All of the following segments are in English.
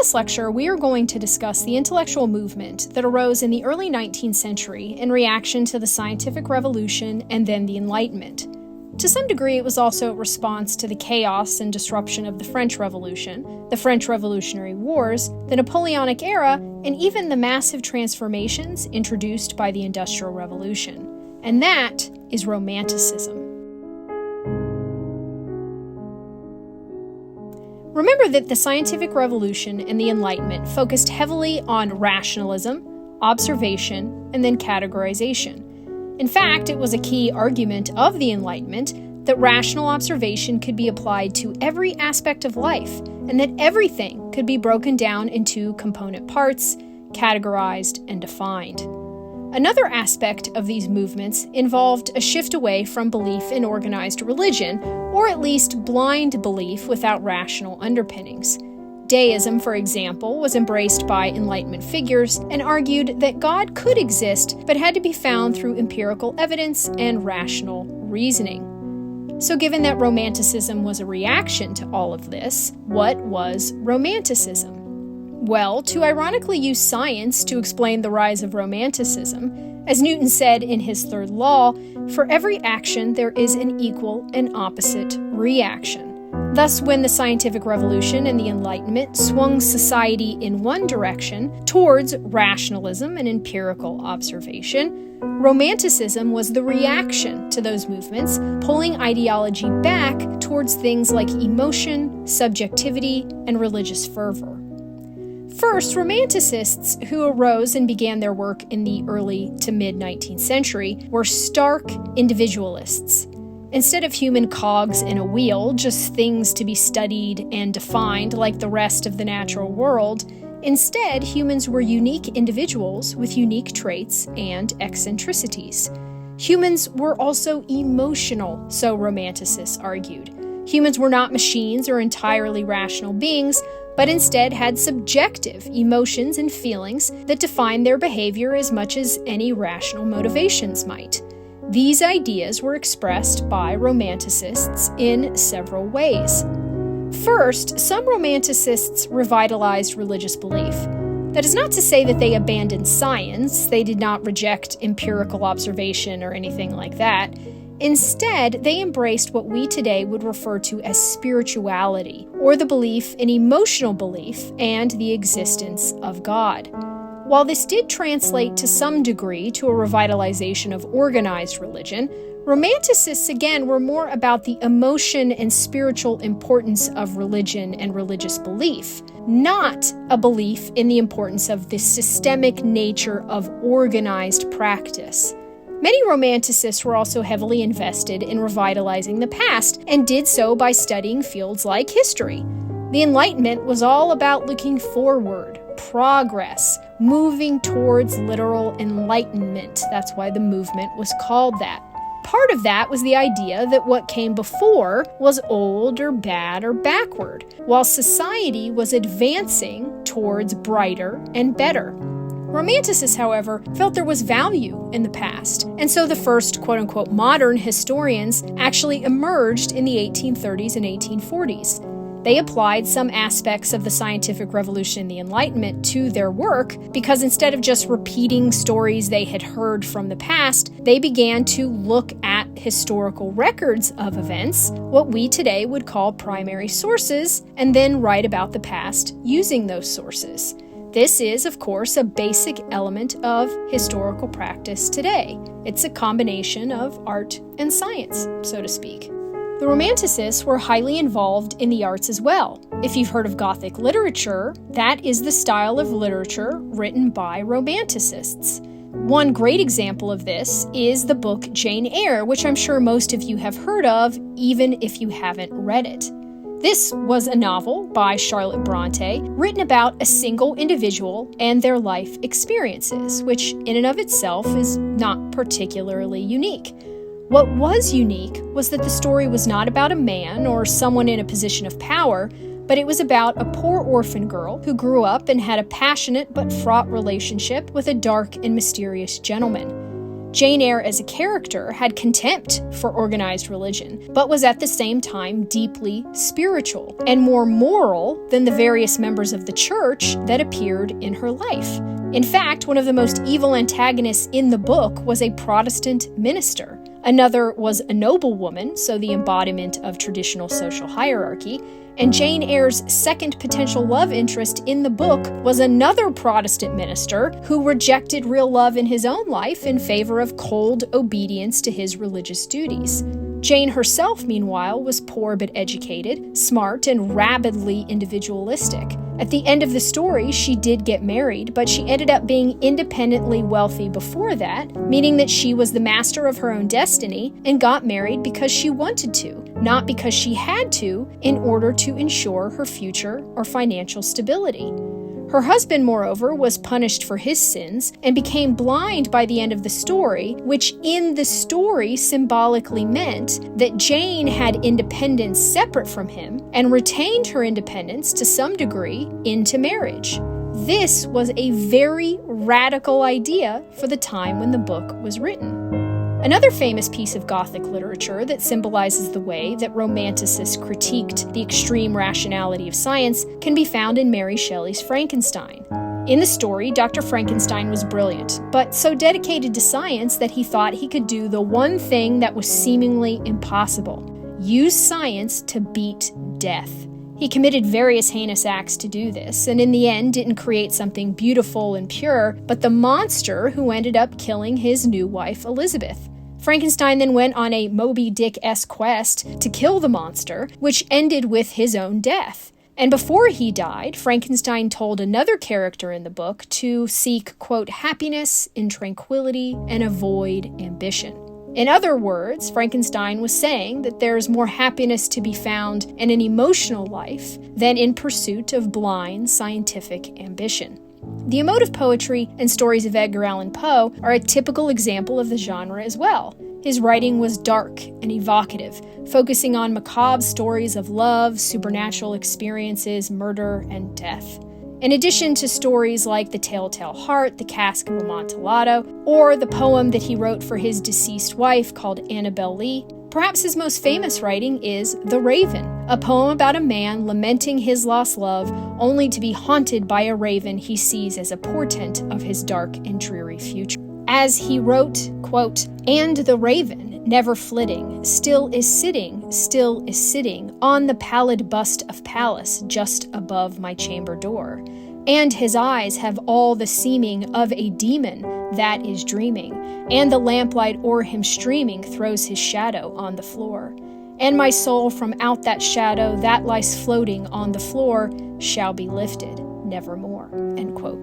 this lecture, we are going to discuss the intellectual movement that arose in the early 19th century in reaction to the scientific revolution and then the Enlightenment. To some degree, it was also a response to the chaos and disruption of the French Revolution, the French Revolutionary Wars, the Napoleonic era, and even the massive transformations introduced by the Industrial Revolution. And that is Romanticism. Remember that the scientific revolution and the Enlightenment focused heavily on rationalism, observation, and then categorization. In fact, it was a key argument of the Enlightenment that rational observation could be applied to every aspect of life, and that everything could be broken down into component parts, categorized, and defined. Another aspect of these movements involved a shift away from belief in organized religion, or at least blind belief without rational underpinnings. Deism, for example, was embraced by Enlightenment figures and argued that God could exist but had to be found through empirical evidence and rational reasoning. So given that Romanticism was a reaction to all of this, what was Romanticism? Well, to ironically use science to explain the rise of Romanticism, as Newton said in his third law, for every action there is an equal and opposite reaction. Thus, when the scientific revolution and the Enlightenment swung society in one direction towards rationalism and empirical observation, Romanticism was the reaction to those movements, pulling ideology back towards things like emotion, subjectivity, and religious fervor. First, Romanticists who arose and began their work in the early to mid-19th century were stark individualists. Instead of human cogs in a wheel, just things to be studied and defined like the rest of the natural world, instead humans were unique individuals with unique traits and eccentricities. Humans were also emotional, so Romanticists argued. Humans were not machines or entirely rational beings, but instead had subjective emotions and feelings that defined their behavior as much as any rational motivations might. These ideas were expressed by Romanticists in several ways. First, some Romanticists revitalized religious belief. That is not to say that they abandoned science. They did not reject empirical observation or anything like that. Instead, they embraced what we today would refer to as spirituality, or the belief in emotional belief and the existence of God. While this did translate to some degree to a revitalization of organized religion, Romanticists again were more about the emotion and spiritual importance of religion and religious belief, not a belief in the importance of the systemic nature of organized practice. Many Romanticists were also heavily invested in revitalizing the past, and did so by studying fields like history. The Enlightenment was all about looking forward, progress, moving towards literal enlightenment. That's why the movement was called that. Part of that was the idea that what came before was old or bad or backward, while society was advancing towards brighter and better. Romanticists, however, felt there was value in the past, and so the first quote-unquote modern historians actually emerged in the 1830s and 1840s. They applied some aspects of the scientific revolution and the Enlightenment to their work because instead of just repeating stories they had heard from the past, they began to look at historical records of events, what we today would call primary sources, and then write about the past using those sources. This is, of course, a basic element of historical practice today. It's a combination of art and science, so to speak. The Romanticists were highly involved in the arts as well. If you've heard of Gothic literature, that is the style of literature written by Romanticists. One great example of this is the book Jane Eyre, which I'm sure most of you have heard of, even if you haven't read it. This was a novel by Charlotte Bronte, written about a single individual and their life experiences, which in and of itself is not particularly unique. What was unique was that the story was not about a man or someone in a position of power, but it was about a poor orphan girl who grew up and had a passionate but fraught relationship with a dark and mysterious gentleman. Jane Eyre as a character had contempt for organized religion, but was at the same time deeply spiritual and more moral than the various members of the church that appeared in her life. In fact, one of the most evil antagonists in the book was a Protestant minister. Another was a noblewoman, so the embodiment of traditional social hierarchy, and Jane Eyre's second potential love interest in the book was another Protestant minister who rejected real love in his own life in favor of cold obedience to his religious duties. Jane herself, meanwhile, was poor but educated, smart, and rabidly individualistic. At the end of the story, she did get married, but she ended up being independently wealthy before that, meaning that she was the master of her own destiny and got married because she wanted to, not because she had to, in order to ensure her future or financial stability. Her husband, moreover, was punished for his sins and became blind by the end of the story, which in the story symbolically meant that Jane had independence separate from him and retained her independence to some degree into marriage. This was a very radical idea for the time when the book was written. Another famous piece of Gothic literature that symbolizes the way that Romanticists critiqued the extreme rationality of science can be found in Mary Shelley's Frankenstein. In the story, Dr. Frankenstein was brilliant, but so dedicated to science that he thought he could do the one thing that was seemingly impossible: use science to beat death. He committed various heinous acts to do this, and in the end didn't create something beautiful and pure, but the monster who ended up killing his new wife, Elizabeth. Frankenstein then went on a Moby Dick-esque quest to kill the monster, which ended with his own death. And before he died, Frankenstein told another character in the book to seek, quote, happiness in tranquility and avoid ambition. In other words, Frankenstein was saying that there's more happiness to be found in an emotional life than in pursuit of blind scientific ambition. The emotive poetry and stories of Edgar Allan Poe are a typical example of the genre as well. His writing was dark and evocative, focusing on macabre stories of love, supernatural experiences, murder, and death. In addition to stories like The Telltale Heart, The Cask of Amontillado, or the poem that he wrote for his deceased wife called Annabel Lee, perhaps his most famous writing is The Raven, a poem about a man lamenting his lost love only to be haunted by a raven he sees as a portent of his dark and dreary future. As he wrote, quote, "And the raven, never flitting, still is sitting on the pallid bust of Pallas just above my chamber door. And his eyes have all the seeming of a demon that is dreaming, and the lamplight o'er him streaming throws his shadow on the floor. And my soul from out that shadow that lies floating on the floor shall be lifted nevermore," end quote.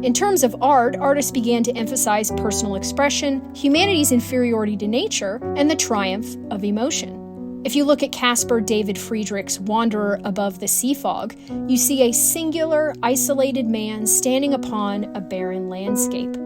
In terms of art, artists began to emphasize personal expression, humanity's inferiority to nature, and the triumph of emotion. If you look at Caspar David Friedrich's Wanderer Above the Sea Fog, you see a singular, isolated man standing upon a barren landscape.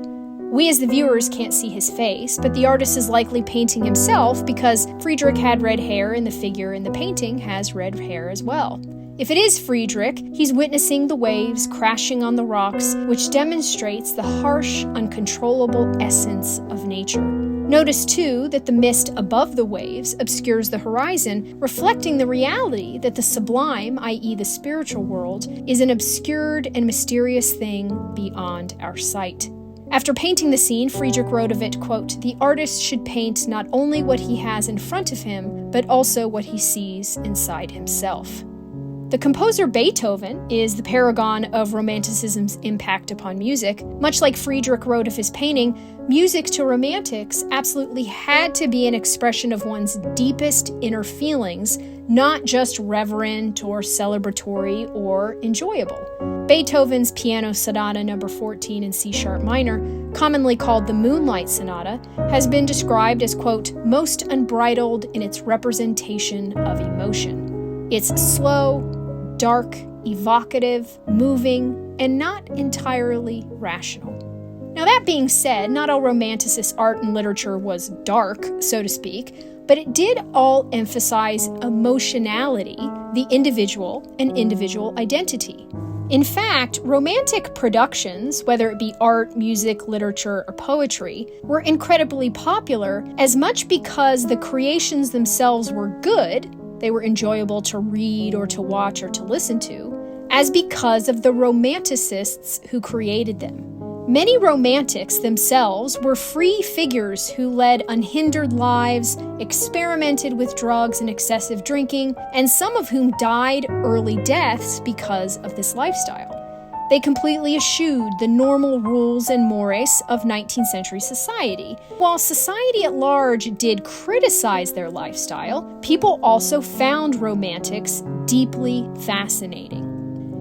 We as the viewers can't see his face, but the artist is likely painting himself because Friedrich had red hair and the figure in the painting has red hair as well. If it is Friedrich, he's witnessing the waves crashing on the rocks, which demonstrates the harsh, uncontrollable essence of nature. Notice, too, that the mist above the waves obscures the horizon, reflecting the reality that the sublime, i.e. the spiritual world, is an obscured and mysterious thing beyond our sight. After painting the scene, Friedrich wrote of it, quote, "The artist should paint not only what he has in front of him, but also what he sees inside himself." The composer Beethoven is the paragon of Romanticism's impact upon music. Much like Friedrich wrote of his painting, music to Romantics absolutely had to be an expression of one's deepest inner feelings, not just reverent or celebratory or enjoyable. Beethoven's Piano Sonata No. 14 in C-sharp minor, commonly called the Moonlight Sonata, has been described as, quote, "most unbridled in its representation of emotion." It's slow, dark, evocative, moving, and not entirely rational. Now that being said, not all Romanticist art and literature was dark, so to speak, but it did all emphasize emotionality, the individual, and individual identity. In fact, romantic productions, whether it be art, music, literature, or poetry, were incredibly popular as much because the creations themselves were good, they were enjoyable to read or to watch or to listen to, as because of the romanticists who created them. Many romantics themselves were free figures who led unhindered lives, experimented with drugs and excessive drinking, and some of whom died early deaths because of this lifestyle. They completely eschewed the normal rules and mores of 19th century society. While society at large did criticize their lifestyle, people also found romantics deeply fascinating.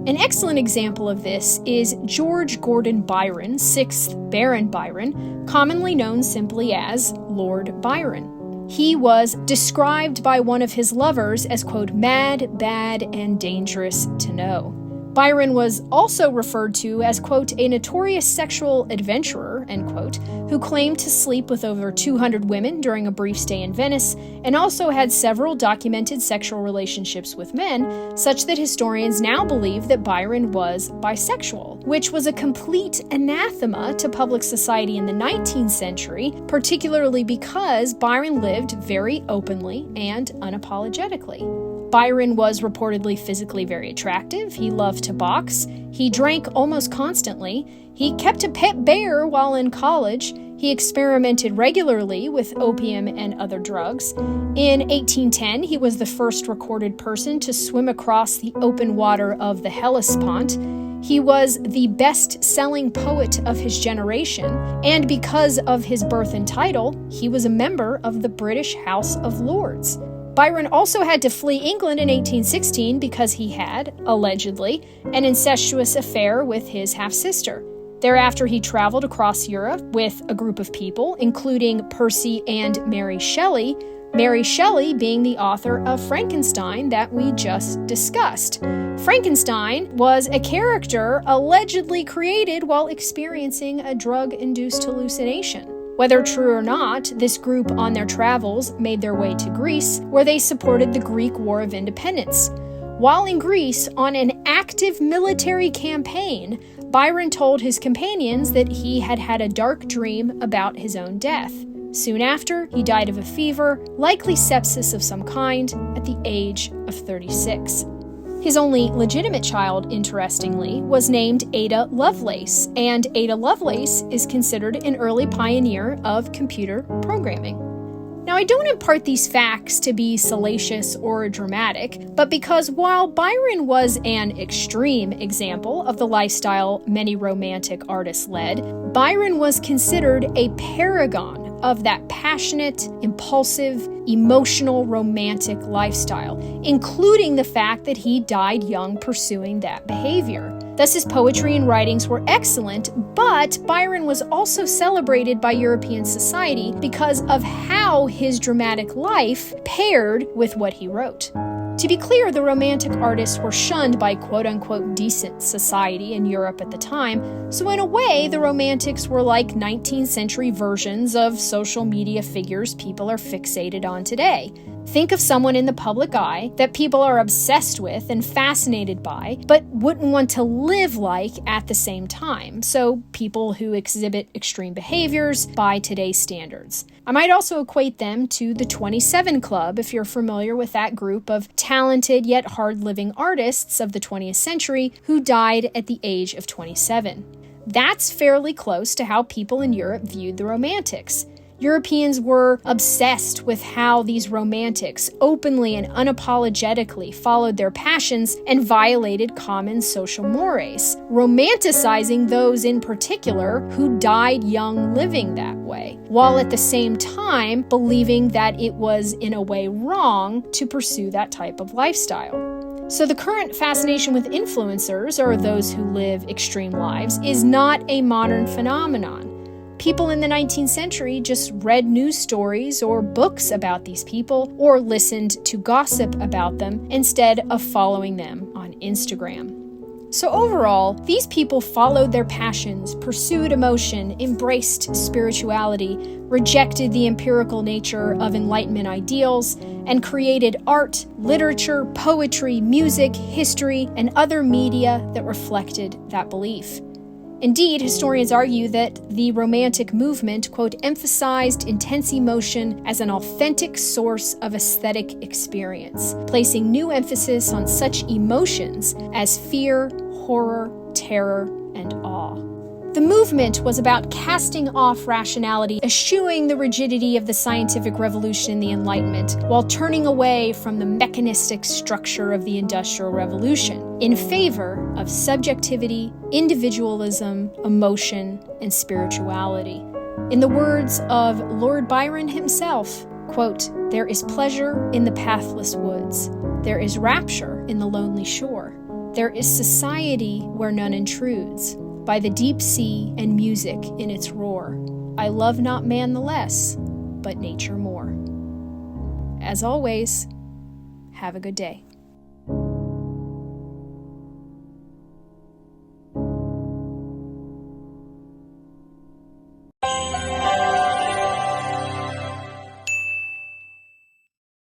An excellent example of this is George Gordon Byron, 6th Baron Byron, commonly known simply as Lord Byron. He was described by one of his lovers as, quote, mad, bad, and dangerous to know. Byron was also referred to as, quote, a notorious sexual adventurer, end quote, who claimed to sleep with over 200 women during a brief stay in Venice, and also had several documented sexual relationships with men, such that historians now believe that Byron was bisexual, which was a complete anathema to public society in the 19th century, particularly because Byron lived very openly and unapologetically. Byron was reportedly physically very attractive. He loved to box. He drank almost constantly. He kept a pet bear while in college. He experimented regularly with opium and other drugs. In 1810, he was the first recorded person to swim across the open water of the Hellespont. He was the best-selling poet of his generation, and because of his birth and title, he was a member of the British House of Lords. Byron also had to flee England in 1816 because he had, allegedly, an incestuous affair with his half-sister. Thereafter, he traveled across Europe with a group of people, including Percy and Mary Shelley being the author of Frankenstein that we just discussed. Frankenstein was a character allegedly created while experiencing a drug-induced hallucination. Whether true or not, this group on their travels made their way to Greece, where they supported the Greek War of Independence. While in Greece, on an active military campaign, Byron told his companions that he had had a dark dream about his own death. Soon after, he died of a fever, likely sepsis of some kind, at the age of 36. His only legitimate child, interestingly, was named Ada Lovelace, and Ada Lovelace is considered an early pioneer of computer programming. Now, I don't impart these facts to be salacious or dramatic, but because while Byron was an extreme example of the lifestyle many romantic artists led, Byron was considered a paragon of that passionate, impulsive, emotional, romantic lifestyle, including the fact that he died young pursuing that behavior. Thus, his poetry and writings were excellent, but Byron was also celebrated by European society because of how his dramatic life paired with what he wrote. To be clear, the Romantic artists were shunned by quote-unquote decent society in Europe at the time, so in a way, the Romantics were like 19th century versions of social media figures people are fixated on today. Think of someone in the public eye that people are obsessed with and fascinated by, but wouldn't want to live like at the same time. So people who exhibit extreme behaviors by today's standards. I might also equate them to the 27 Club, if you're familiar with that group of talented yet hard-living artists of the 20th century who died at the age of 27. That's fairly close to how people in Europe viewed the Romantics. Europeans were obsessed with how these romantics openly and unapologetically followed their passions and violated common social mores, romanticizing those in particular who died young living that way, while at the same time believing that it was in a way wrong to pursue that type of lifestyle. So the current fascination with influencers, or those who live extreme lives, is not a modern phenomenon. People in the 19th century just read news stories or books about these people or listened to gossip about them instead of following them on Instagram. So overall, these people followed their passions, pursued emotion, embraced spirituality, rejected the empirical nature of Enlightenment ideals, and created art, literature, poetry, music, history, and other media that reflected that belief. Indeed, historians argue that the Romantic movement, quote, emphasized intense emotion as an authentic source of aesthetic experience, placing new emphasis on such emotions as fear, horror, terror, and awe. The movement was about casting off rationality, eschewing the rigidity of the scientific revolution and the Enlightenment, while turning away from the mechanistic structure of the Industrial Revolution, in favor of subjectivity, individualism, emotion, and spirituality. In the words of Lord Byron himself, quote, "There is pleasure in the pathless woods. There is rapture in the lonely shore. There is society where none intrudes. By the deep sea and music in its roar. I love not man the less, but nature more." As always, have a good day.